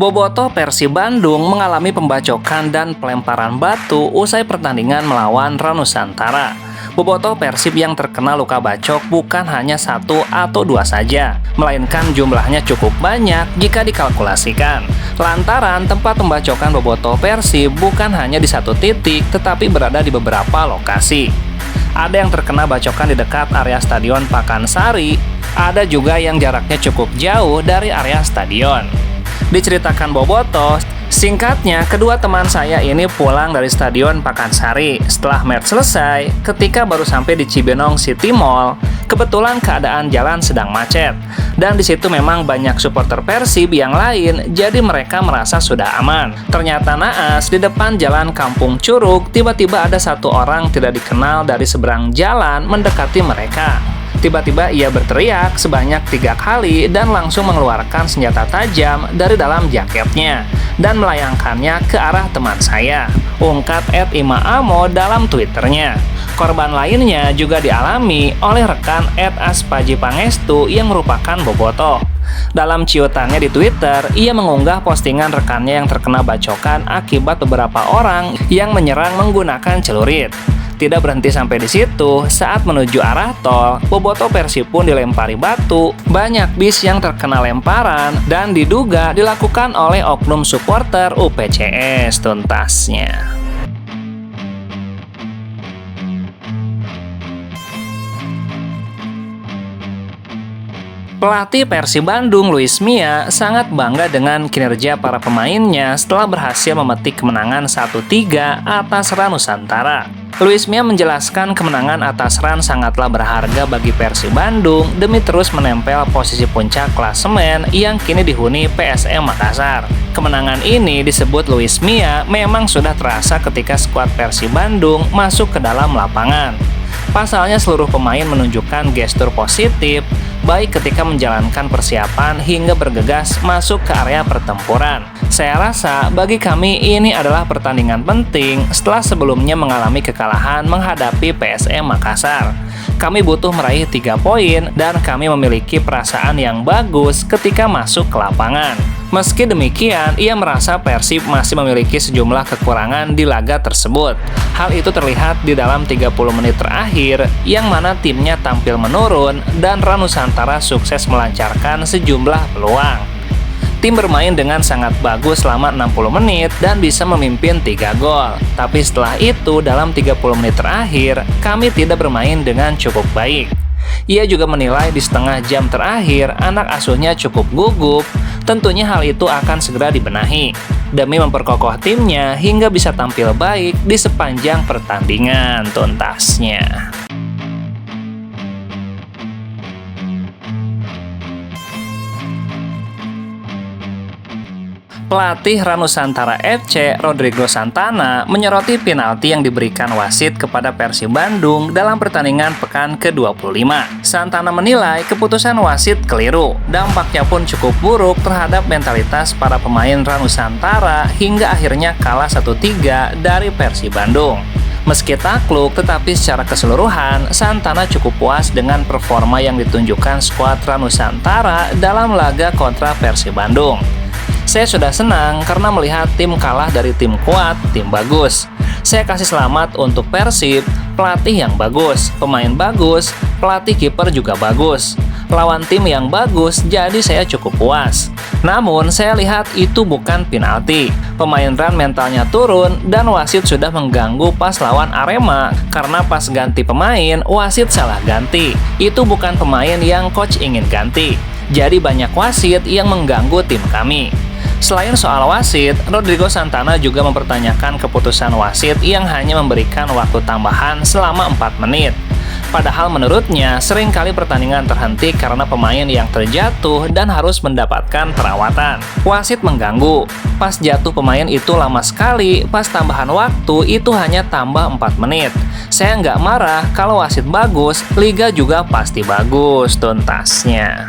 Bobotoh Persib Bandung mengalami pembacokan dan pelemparan batu usai pertandingan melawan Ranusantara. Bobotoh Persib yang terkena luka bacok bukan hanya 1 atau 2 saja, melainkan jumlahnya cukup banyak jika dikalkulasikan. Lantaran tempat pembacokan Bobotoh Persib bukan hanya di satu titik, tetapi berada di beberapa lokasi. Ada yang terkena bacokan di dekat area Stadion Pakansari, ada juga yang jaraknya cukup jauh dari area stadion. Diceritakan Bobotoh, singkatnya kedua teman saya ini pulang dari Stadion Pakansari setelah match selesai. Ketika baru sampai di Cibinong City Mall, kebetulan keadaan jalan sedang macet dan di situ memang banyak supporter Persib yang lain, jadi mereka merasa sudah aman. Ternyata naas, di depan jalan Kampung Curug tiba-tiba ada satu orang tidak dikenal dari seberang jalan mendekati mereka. Tiba-tiba ia berteriak sebanyak 3 kali dan langsung mengeluarkan senjata tajam dari dalam jaketnya dan melayangkannya ke arah teman saya, ungkap @imaamo dalam Twitternya. Korban lainnya juga dialami oleh rekan @aspajipangestu yang merupakan Bobotoh. Dalam ciutannya di Twitter, ia mengunggah postingan rekannya yang terkena bacokan akibat beberapa orang yang menyerang menggunakan celurit. Tidak berhenti sampai di situ, saat menuju arah tol, Bobotoh Persib pun dilempari batu. Banyak bis yang terkena lemparan dan diduga dilakukan oleh oknum supporter UPCS tuntasnya. Pelatih Persib Bandung, Luis Mia, sangat bangga dengan kinerja para pemainnya setelah berhasil memetik kemenangan 1-3 atas Ranusantara. Luis Mia menjelaskan kemenangan atas Ran sangatlah berharga bagi Persib Bandung demi terus menempel posisi puncak klasemen yang kini dihuni PSM Makassar. Kemenangan ini disebut Luis Mia memang sudah terasa ketika skuad Persib Bandung masuk ke dalam lapangan. Pasalnya seluruh pemain menunjukkan gestur positif, baik ketika menjalankan persiapan hingga bergegas masuk ke area pertempuran. Saya rasa bagi kami ini adalah pertandingan penting setelah sebelumnya mengalami kekalahan menghadapi PSM Makassar. Kami butuh meraih 3 poin dan kami memiliki perasaan yang bagus ketika masuk ke lapangan. Meski demikian, ia merasa Persib masih memiliki sejumlah kekurangan di laga tersebut. Hal itu terlihat di dalam 30 menit terakhir, yang mana timnya tampil menurun dan Ranusantara sukses melancarkan sejumlah peluang. Tim bermain dengan sangat bagus selama 60 menit dan bisa memimpin 3 gol. Tapi setelah itu, dalam 30 menit terakhir, kami tidak bermain dengan cukup baik. Ia juga menilai di setengah jam terakhir, anak asuhnya cukup gugup. Tentunya hal itu akan segera dibenahi demi memperkokoh timnya hingga bisa tampil baik di sepanjang pertandingan tuntasnya. Pelatih Ranusantara FC, Rodrigo Santana, menyoroti penalti yang diberikan wasit kepada Persib Bandung dalam pertandingan pekan ke-25. Santana menilai keputusan wasit keliru. Dampaknya pun cukup buruk terhadap mentalitas para pemain Ranusantara hingga akhirnya kalah 1-3 dari Persib Bandung. Meski takluk, tetapi secara keseluruhan, Santana cukup puas dengan performa yang ditunjukkan skuad Ranusantara dalam laga kontra Persib Bandung. Saya sudah senang karena melihat tim kalah dari tim kuat, tim bagus. Saya kasih selamat untuk Persib, pelatih yang bagus, pemain bagus, pelatih kiper juga bagus. Lawan tim yang bagus, jadi saya cukup puas. Namun, saya lihat itu bukan penalti. Pemain Ran mentalnya turun dan wasit sudah mengganggu pas lawan Arema karena pas ganti pemain, wasit salah ganti. Itu bukan pemain yang coach ingin ganti. Jadi banyak wasit yang mengganggu tim kami. Selain soal wasit, Rodrigo Santana juga mempertanyakan keputusan wasit yang hanya memberikan waktu tambahan selama 4 menit. Padahal menurutnya, seringkali pertandingan terhenti karena pemain yang terjatuh dan harus mendapatkan perawatan. Wasit mengganggu. Pas jatuh pemain itu lama sekali, pas tambahan waktu itu hanya tambah 4 menit. Saya nggak marah, kalau wasit bagus, liga juga pasti bagus tuntasnya.